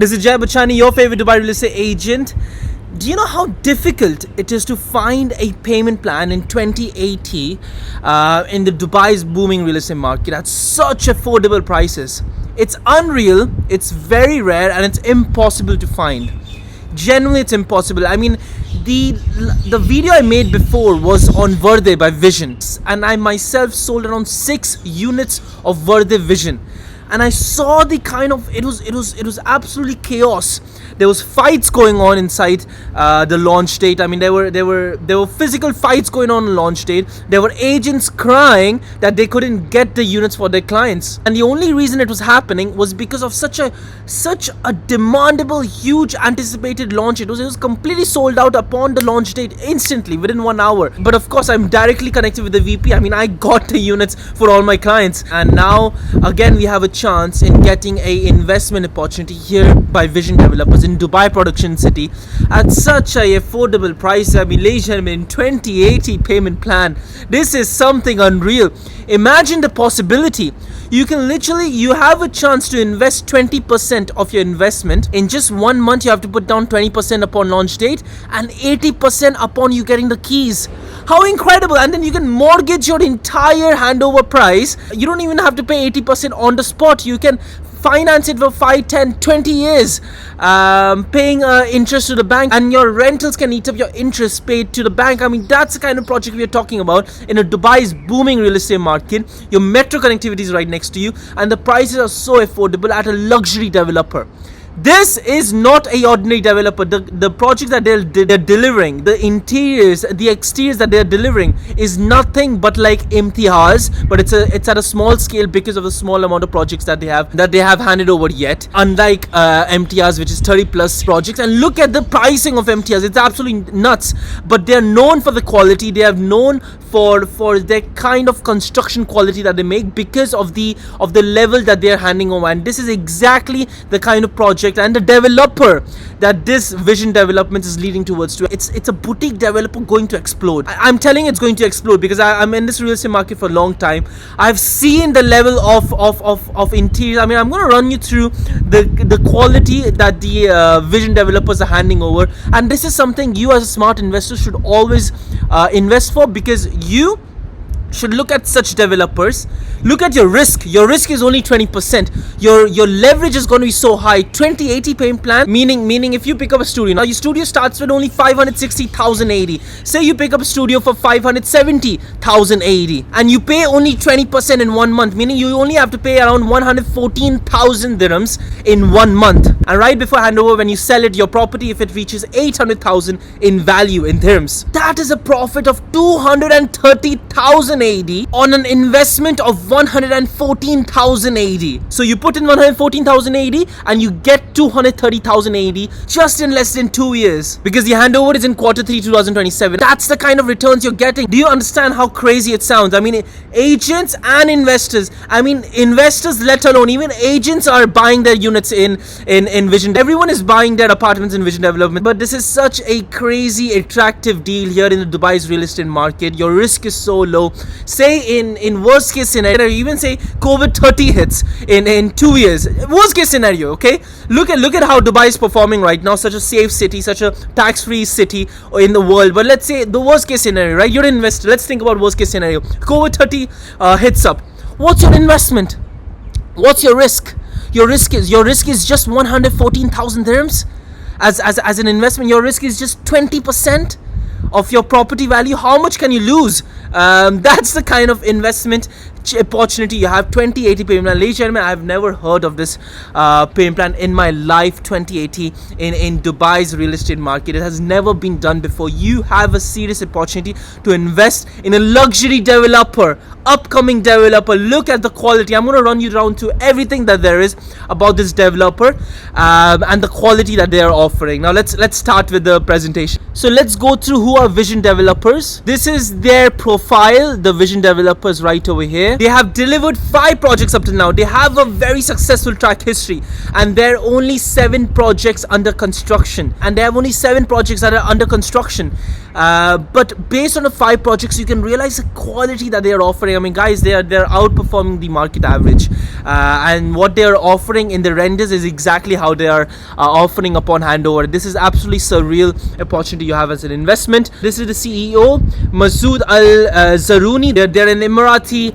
This is Jay Bachani, your favorite Dubai real estate agent. Do you know how difficult it is to find a payment plan in 2080 in the Dubai's booming real estate market at such affordable prices? It's unreal, it's very rare, and it's impossible to find. Generally, it's impossible. I mean, the video I made before was on VIDA by Vision, and I myself sold around 6 units of VIDA Vision. And I saw the kind of it was absolutely chaos. There was fights going on inside the launch date. I mean, there were physical fights going on launch date. There were agents crying that they couldn't get the units for their clients, and the only reason it was happening was because of such a demandable, huge, anticipated launch. It was completely sold out upon the launch date instantly within 1 hour. But of course, I'm directly connected with the VP. I mean, I got the units for all my clients, and now again we have a chance in getting a investment opportunity here by Vision Developers in Dubai Production City at such a affordable price. I mean, ladies and gentlemen, 2080 payment plan. This is something unreal. Imagine the possibility. You have a chance to invest 20% of your investment in just 1 month. You have to put down 20% upon launch date and 80% upon you getting the keys. How incredible! And then you can mortgage your entire handover price. You don't even have to pay 80% on the spot. You can finance it for 5, 10, 20 years, paying interest to the bank, and your rentals can eat up your interest paid to the bank. I mean, that's the kind of project we are talking about in a Dubai's booming real estate market. Your metro connectivity is right next to you, and the prices are so affordable at a luxury developer. This is not a ordinary developer. The project that they're delivering, the interiors, the exteriors that they're delivering is nothing but like Imtihaz, but it's at a small scale because of the small amount of projects that they have handed over yet. Unlike Imtihaz, which is 30 plus projects, and look at the pricing of Imtihaz. It's absolutely nuts. But they're known for the quality. They have known for their kind of construction quality that they make because of the level that they're handing over. And this is exactly the kind of project and the developer that this Vision Development is leading towards. It's a boutique developer going to explode. I'm telling you, it's going to explode because I'm in this real estate market for a long time. I've seen the level of interior. I mean, I'm going to run you through the quality that the Vision developers are handing over, and this is something you as a smart investor should always invest for, because you should look at such developers. Look at your risk. Your risk is only 20%. Your leverage is going to be so high. 2080 payment plan, meaning if you pick up a studio, now your studio starts with only 560,080. Say you pick up a studio for 570,080 and you pay only 20% in 1 month, meaning you only have to pay around 114,000 dirhams in 1 month. And right before handover, when you sell it, your property, if it reaches 800,000 in value in dirhams, that is a profit of 230,000 AD on an investment of 114,000 AD. So you put in 114,000 AD and you get 230,000 AD just in less than 2 years, because the handover is in Q3 2027. That's the kind of returns you're getting. Do you understand how crazy it sounds? I mean, agents and investors, let alone, even agents are buying their units in Vision. Everyone is buying their apartments in Vision Development. But this is such a crazy attractive deal here in the Dubai's real estate market. Your risk is so low. Say in worst case scenario, even say COVID-30 hits in 2 years, worst case scenario, okay? Look at how Dubai is performing right now, such a safe city, such a tax-free city in the world. But let's say the worst case scenario, right? You're an investor. Let's think about worst case scenario. COVID-30 hits up. What's your investment? What's your risk? Your risk is just 114,000 dirhams as an investment. Your risk is just 20% of your property value. How much can you lose? That's the kind of investment opportunity you have. 2080 payment plan. Ladies and gentlemen, I've never heard of this payment plan in my life. 2080 in Dubai's real estate market. It has never been done before. You have a serious opportunity to invest in a luxury developer, upcoming developer. Look at the quality. I'm going to run you down to everything that there is about this developer and the quality that they are offering. Now let's start with the presentation. So let's go through who are Vision developers. This is their profile, the Vision developers right over here. They have delivered 5 projects up to now. They have a very successful track history, and there are only 7 projects under construction. But based on the 5 projects, you can realize the quality that they are offering. I mean, guys, they're outperforming the market average, and what they are offering in the renders is exactly how they are offering upon handover. This is absolutely surreal opportunity you have as an investment. This is the CEO, Masood Al Zaruni. They're an Emirati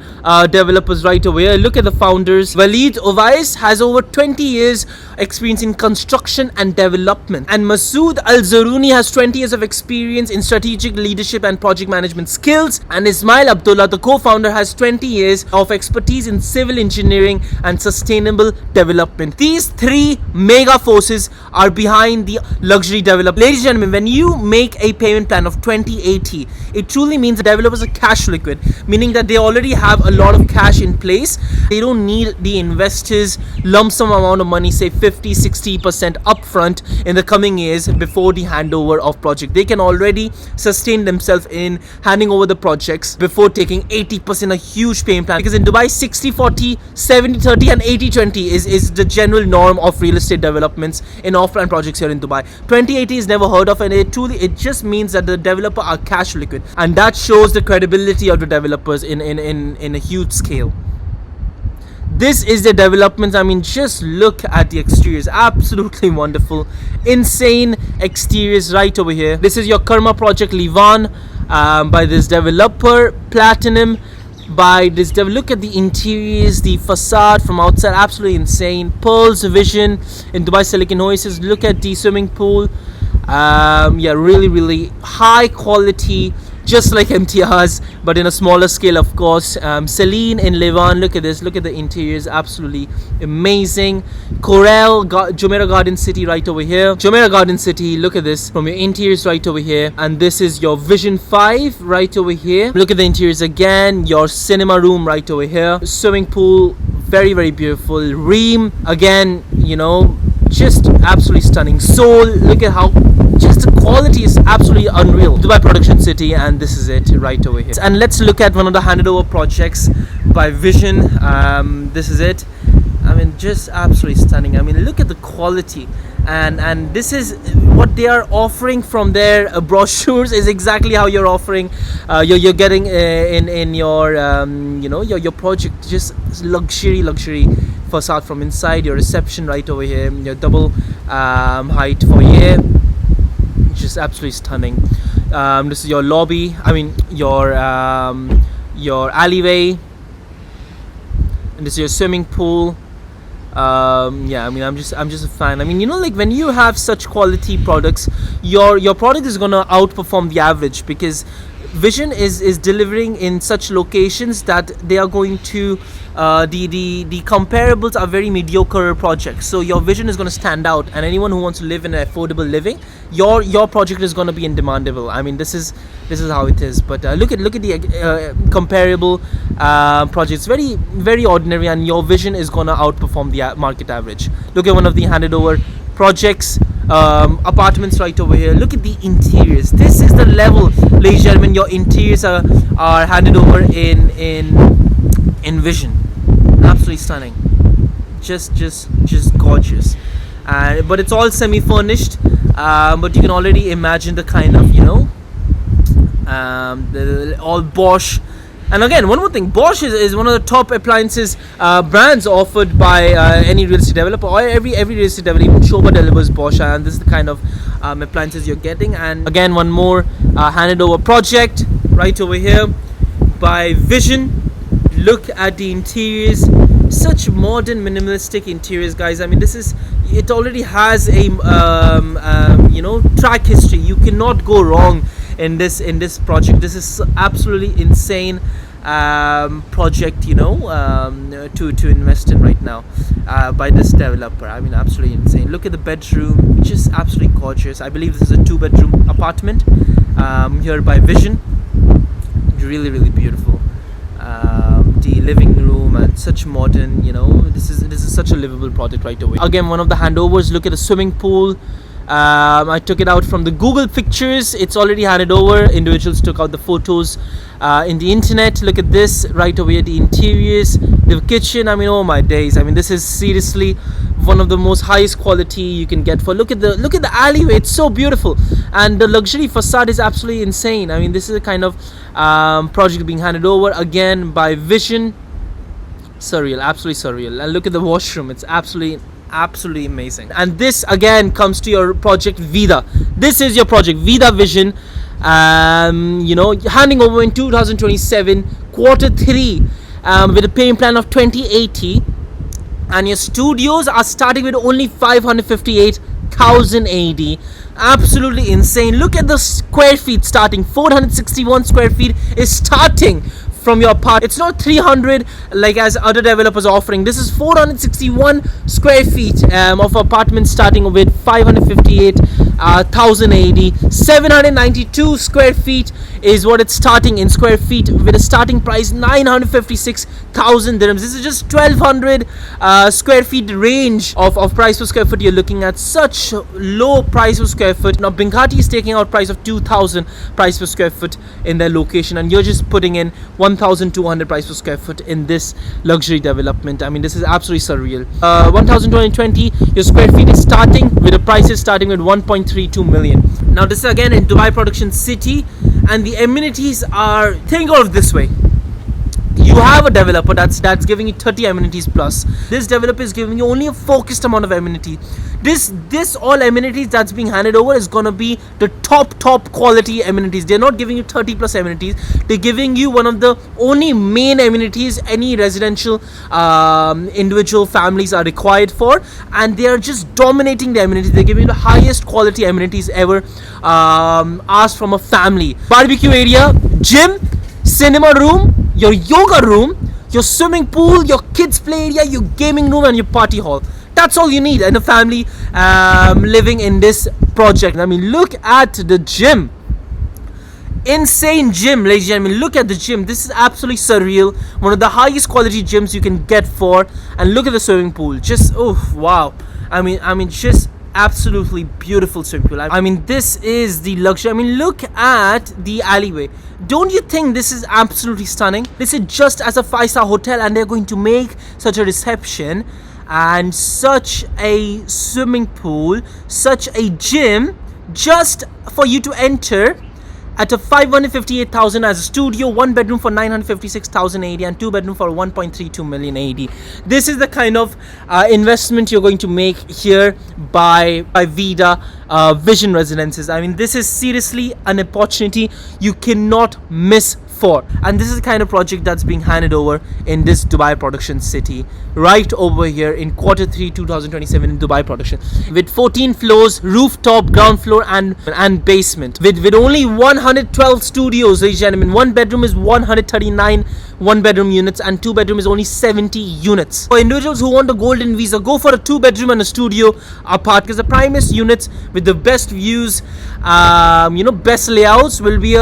developers right away. Look at the founders. Walid Ovais has over 20 years experience in construction and development, and Masood Al Zaruni has 20 years of experience in strategic leadership and project management skills, and Ismail Abdullah, the co-founder, has 20 years of expertise in civil engineering and sustainable development. These 3 mega forces are behind the luxury development. Ladies and gentlemen, when you make a payment plan of 2080, it truly means the developers are cash liquid, meaning that they already have a lot of cash in place. They don't need the investors lump sum amount of money, say 50-60% upfront in the coming years before the handover of project. They can already sustain themselves in handing over the projects before taking 80%, a huge payment plan, because in Dubai 60-40, 70-30 and 80-20 is the general norm of real estate developments in offline projects here in Dubai. 2080 is never heard of, and it just means that the developer are cash liquid, and that shows the credibility of the developers in a huge scale. This is the developments. I mean, just look at the exteriors. Absolutely wonderful. Insane exteriors right over here. This is your Karma project, Livan, by this developer, Platinum, by this look at the interiors, the facade from outside, absolutely insane. Pearl's Vision in Dubai Silicon Oasis. Look at the swimming pool. Yeah, really high quality, just like MTR's, but in a smaller scale, of course. Celine in Levan, look at this, look at the interiors, absolutely amazing. Corel, Jumeirah Garden City right over here. Jumeirah Garden City, look at this, from your interiors right over here. And this is your Vision 5 right over here. Look at the interiors again, your cinema room right over here. Swimming pool, very beautiful. Reem, again, you know, just absolutely stunning. Soul, look at how just the quality is absolutely unreal. Dubai Production City, and this is it right over here. And let's look at one of the handed over projects by Vision. This is it. I mean, just absolutely stunning. I mean, look at the quality, and this is what they are offering from their brochures is exactly how you're offering. You're getting in your you know, your project, just luxury facade from inside. Your reception right over here. Your double height foyer, just absolutely stunning. This is your lobby. I mean, your alleyway, and this is your swimming pool. Yeah, I mean, I'm just a fan. I mean, you know, like when you have such quality products, your product is gonna outperform the average, because Vision is delivering in such locations that they are going to the comparables are very mediocre projects. So your Vision is going to stand out, and anyone who wants to live in an affordable living, your project is going to be in demandable. I mean, this is how it is. But look at the comparable projects, very ordinary, and your Vision is going to outperform the market average. Look at one of the handed over projects, apartments right over here. Look at the interiors. This is the level, ladies and gentlemen. Your interiors are handed over in Vision. Absolutely stunning. Just gorgeous. But it's all semi-furnished. But you can already imagine the kind of, you know, all Bosch. And again, one more thing, Bosch is one of the top appliances brands offered by any real estate developer, or every real estate developer. Even Shoba delivers Bosch, and this is the kind of appliances you're getting. And again, one more handed over project right over here by Vision. Look at the interiors, such modern minimalistic interiors, guys. I mean, it already has a you know, track history. You cannot go wrong in this project. This is absolutely insane project, you know, to invest in right now by this developer. I mean, absolutely insane. Look at the bedroom, just absolutely gorgeous. I believe this is a 2-bedroom apartment here by Vision. Really beautiful. The living room, and such modern, you know, this is such a livable project right away. Again, one of the handovers. Look at the swimming pool. I took it out from the Google Pictures. It's already handed over. Individuals took out the photos in the internet. Look at this right over here, the interiors, the kitchen. I mean, oh my days. I mean, this is seriously one of the most highest quality you can get for. Look at the alleyway. It's so beautiful, and the luxury facade is absolutely insane. I mean, this is a kind of project being handed over again by Vision. Surreal, absolutely surreal. And look at the washroom. It's absolutely amazing. And this again comes to your project VIDA. This is your project VIDA Vision, handing over in 2027 quarter 3 with a payment plan of 2080, and your studios are starting with only 558,000 AD. Absolutely insane. Look at the square feet starting. 461 square feet is starting from your part. It's not 300 like as other developers are offering. This is 461 square feet of apartments starting with 558,000 AD. 792 square feet is what it's starting in square feet, with a starting price 956,000 dirhams. This is just 1200 square feet range of price per square foot. You're looking at such low price per square foot. Now Benghazi is taking out price of 2,000 price per square foot in their location, and you're just putting in 1,200 price per square foot in this luxury development. I mean, this is absolutely surreal. 1,220 your square feet is starting with the prices starting with 1.32 million. Now this is again in Dubai Production City, and the amenities are, think of it this way. You have a developer that's giving you 30 amenities plus. This developer is giving you only a focused amount of amenity. This all amenities that's being handed over is gonna be the top quality amenities. They're not giving you 30 plus amenities. They're giving you one of the only main amenities any residential individual families are required for, and they are just dominating the amenities. They're giving you the highest quality amenities ever asked from a family. Barbecue area, gym, cinema room, your yoga room, your swimming pool, your kids play area, your gaming room, and your party hall. That's all you need in a family living in this project. I mean, look at the gym. Insane gym, ladies and gentlemen. Look at the gym. This is absolutely surreal. One of the highest quality gyms you can get for. And look at the swimming pool. Just, oh, wow. I mean, just absolutely beautiful swimming pool. I mean, this is the luxury. I mean, look at the alleyway. Don't you think this is absolutely stunning? This is just as a 5-star hotel, and they're going to make such a reception and such a swimming pool, such a gym, just for you to enter at a 558,000 as a studio, 1 bedroom for 956,000 AD, and 2 bedroom for 1.32 million AD. This is the kind of investment you're going to make here by VIDA Vision Residences. I mean, this is seriously an opportunity you cannot miss for, and this is the kind of project that's being handed over in this Dubai Production City right over here in quarter 3 2027 in Dubai Production, with 14 floors, rooftop, ground floor, and basement, with only 112 studios, ladies and gentlemen. 1 bedroom is 139 1 bedroom units, and 2 bedroom is only 70 units. For individuals who want a golden visa, go for a 2 bedroom and a studio apart, because the primest units with the best views, best layouts will be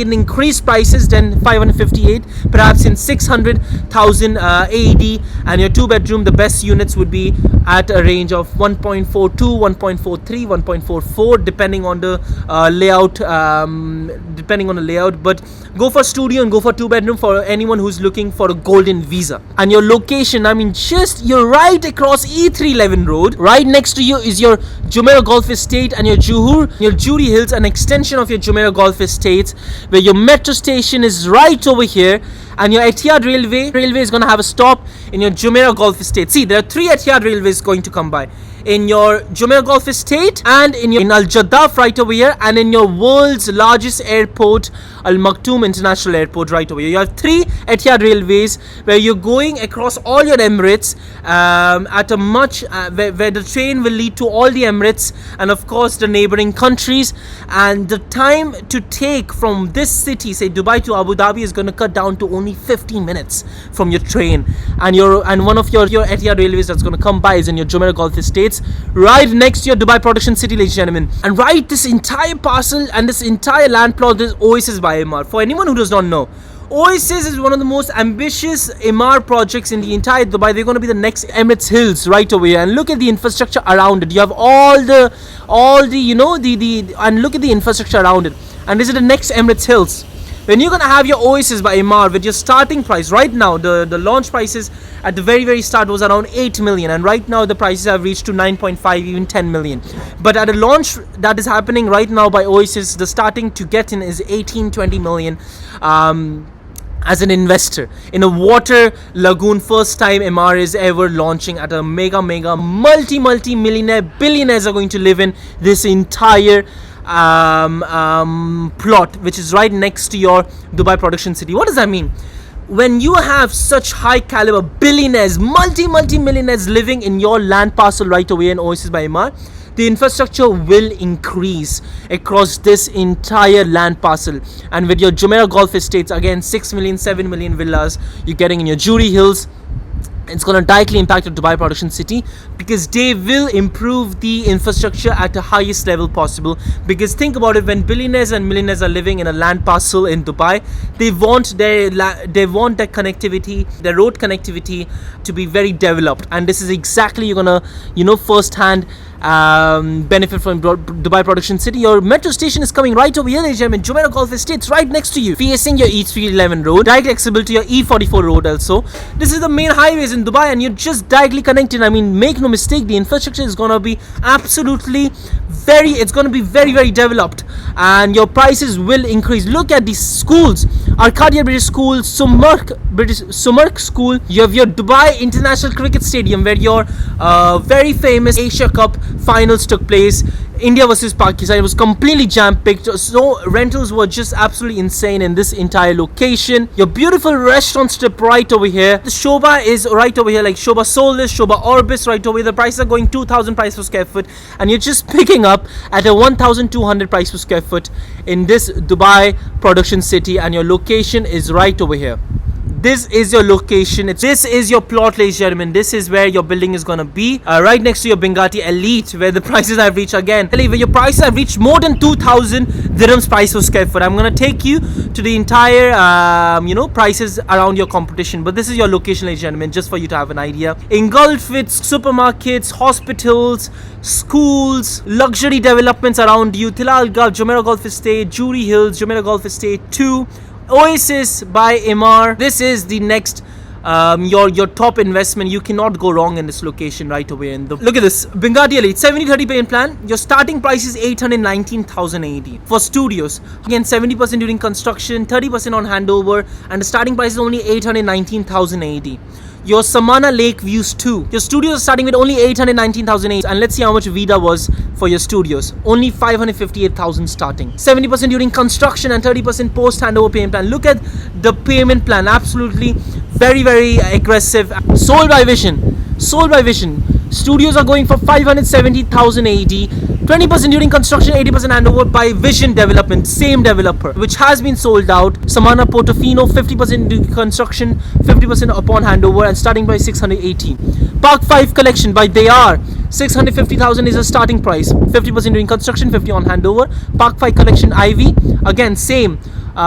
in increased prices than 558, perhaps in 600,000 AED, and your 2 bedroom, the best units would be at a range of 1.42, 1.43, 1.44, depending on the layout. But go for studio and go for 2 bedroom for anyone who's looking for a golden visa. And your location, I mean, you're right across E311 road. Right next to you is your Jumeirah Golf Estate and your Juri Hills, an extension of your Jumeirah Golf Estates, where your metro station is right over here, and your Etihad railway is going to have a stop in your Jumeirah Golf Estate. See, there are 3 Etihad railways going to come by in your Jumeirah Golf Estate, and in Al Jaddaf right over here, and in your world's largest airport, Al Maktoum International Airport right over here. You have 3 Etihad railways where you're going across all your Emirates at a much where the train will lead to all the Emirates and of course the neighboring countries, and the time to take from this city, say Dubai to Abu Dhabi, is going to cut down to only 15 minutes from your train. And one of your Etihad railways that's going to come by is in your Jumeirah Golf Estates, right next to your Dubai Production City, ladies and gentlemen. And right, this entire parcel and this entire land plot is Oasis by Emaar. For anyone who does not know, Oasis is one of the most ambitious Emaar projects in the entire Dubai. They're going to be the next Emirates Hills right over here. And look at the infrastructure around it. You have all the and look at the infrastructure around it. And this is the next Emirates Hills. When you're gonna have your Oasis by Emaar with your starting price right now, the launch prices at the very start was around 8 million, and right now the prices have reached to 9.5, even 10 million. But at a launch that is happening right now by Oasis, the starting to get in is 18-20 million. As an investor in a water lagoon, first time Emaar is ever launching at a mega multi-millionaire billionaires are going to live in this entire plot, which is right next to your Dubai production city. What does that mean? When you have such high caliber billionaires, multi-millionaires living in your land parcel right away in Oasis by Emaar, the infrastructure will increase across this entire land parcel. And with your Jumeirah Golf Estates, again 6 million, 7 million villas you're getting in your Jury Hills, it's going to directly impact your Dubai production city, because they will improve the infrastructure at the highest level possible. Because think about it, when billionaires and millionaires are living in a land parcel in Dubai, they want their connectivity, their road connectivity to be very developed. And this is exactly you're going to first hand benefit from Dubai production city. Your metro station is coming right over here, ladies and gentlemen. Jumeirah Golf Estates right next to you, facing your E311 road, directly accessible to your E44 road also. This is the main highways in Dubai, and you're just directly connected. I mean, make no mistake, the infrastructure is going to be absolutely it's going to be very developed, and your prices will increase. Look at these schools: Arcadia British School, Sumark School. You have your Dubai International Cricket Stadium, where your very famous Asia Cup finals took place. India versus Pakistan. It was completely jam-packed, so rentals were just absolutely insane in this entire location. Your beautiful restaurant strip right over here. The Shoba is right over here, like Shoba Solis, Shoba Orbis right over here. The prices are going 2,000 price per square foot, and you're just picking up at a 1,200 price per square foot in this Dubai production city, and your location is right over here. This is your location. This is your plot, ladies and gentlemen. This is where your building is gonna be, right next to your Bengati Elite, where the prices have reached again. Where your prices have reached more than 2,000 dirhams price per square foot. I'm gonna take you to the entire, prices around your competition. But this is your location, ladies and gentlemen, just for you to have an idea. Engulfed with supermarkets, hospitals, schools, luxury developments around you. Tilal Gulf, Jumeirah Golf Estate, Jury Hills, Jumeirah Golf Estate 2. Oasis by Emaar. This is the next your top investment. You cannot go wrong in this location right away. Look at this Bengati Elite 70-30 payment plan. Your starting price is 819,000 AED for studios. Again, 70% during construction, 30% on handover, and the starting price is only 819,000 AED. Your Samana Lake Views 2. Your studios are starting with only 819,000 AED, and let's see how much VIDA was for your studios. Only 558,000 starting. 70% during construction and 30% post handover payment plan. Look at the payment plan. Absolutely very aggressive. Sold by Vision. Studios are going for 570,000 AED. 20% during construction, 80% handover by Vision Development, same developer, which has been sold out. Samana Portofino, 50% during construction, 50% upon handover, and starting price 680. Park 5 Collection by They Are, 650,000 is a starting price. 50% during construction, 50 on handover. Park 5 Collection Ivy, again same,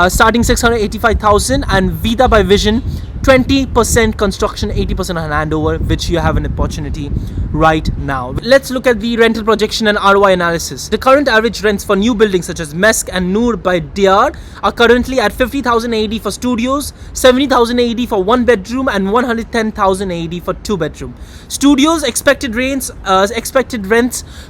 starting 685,000, and VIDA by Vision, 20% construction, 80% on handover, which you have an opportunity right now. Let's look at the rental projection and ROI analysis. The current average rents for new buildings such as Mesk and Noor by DR are currently at 50,000 AED for studios, 70,000 AED for 1 bedroom, and 110,000 AED for 2 bedroom. Studios expected rents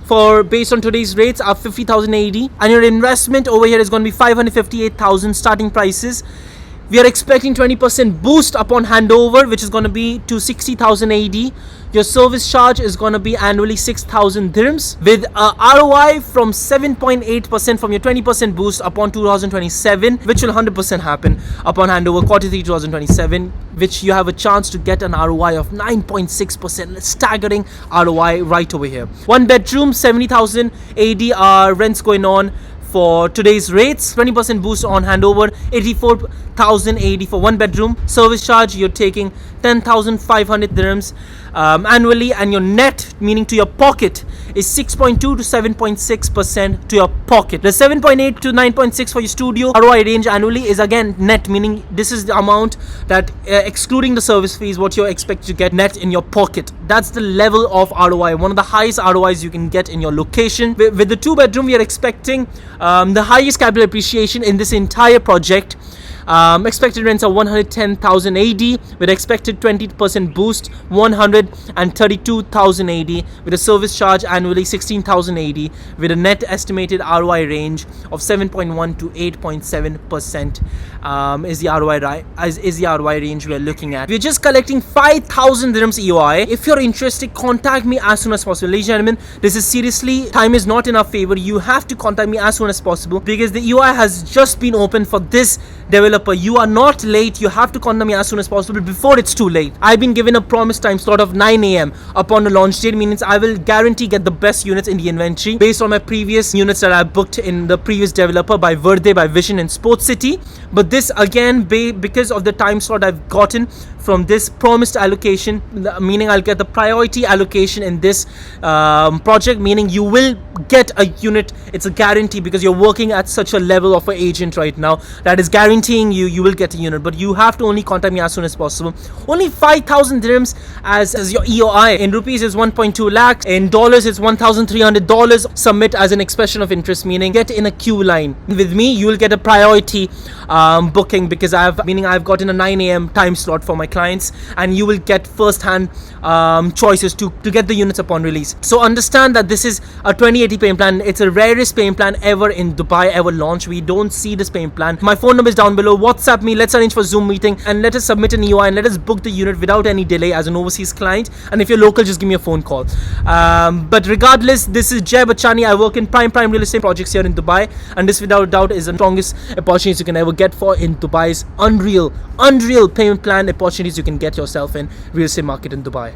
for based on today's rates are 50,000 AED, and your investment over here is going to be 558,000 starting prices. We are expecting 20% boost upon handover, which is going to be to 60,000 AED. Your service charge is going to be annually 6,000 dirhams, with a ROI from 7.8% from your 20% boost upon 2027, which will 100% happen upon handover quarter 3 2027, which you have a chance to get an ROI of 9.6%. Staggering ROI right over here. 1 bedroom, 70,000 AED rents going on. for today's rates. 20% boost on handover, 84,080 for one bedroom. Service charge, you're taking 10,500 dirhams annually, and your net, meaning to your pocket, is 6.2 to 7.6% to your pocket. The 7.8 to 9.6 for your studio ROI range annually is again net, meaning this is the amount that excluding the service fees, what you're expected to get net in your pocket. That's the level of ROI, one of the highest ROIs you can get in your location. With the 2-bedroom, we are expecting the highest capital appreciation in this entire project. Expected rents are 110,000 AD with expected 20% boost, 132,000 AD with a service charge annually 16,000 AD with a net estimated ROI range of 7.1 to 8.7% is the ROI range we are looking at. We're just collecting 5,000 dirhams EOI. If you're interested, contact me as soon as possible. Ladies and gentlemen, this is seriously, time is not in our favor. You have to contact me as soon as possible because the EOI has just been opened for this developer. You are not late. You have to contact me as soon as possible before it's too late. I've been given a promised time slot of 9 a.m. upon the launch date, means I will guarantee get the best units in the inventory based on my previous units that I booked in the previous developer by VIDA, by Vision and Sports City. But this again, because of the time slot I've gotten from this promised allocation, meaning I'll get the priority allocation in this project, meaning you will get a unit. It's a guarantee because you're working at such a level of an agent right now that is guaranteeing you will get a unit. But you have to only contact me as soon as possible. Only 5,000 dirhams as your EOI. In rupees is 1.2 lakhs. In dollars it's $1,300. Submit as an expression of interest, meaning get in a queue line. With me, you will get a priority booking because I've gotten a 9 a.m. time slot for my clients, and you will get first-hand choices to get the units upon release. So understand that this is a 2080 payment plan. It's a rarest payment plan ever in Dubai, ever launched. We don't see this payment plan. My phone number is down below. WhatsApp me. Let's arrange for Zoom meeting and let us submit an EOI and let us book the unit without any delay as an overseas client. And if you're local, just give me a phone call. But regardless, this is Jay Bachani. I work in prime real estate projects here in Dubai, and this without doubt is the strongest opportunities you can ever get for in Dubai's unreal payment plan opportunities you can get yourself in real estate market in Dubai.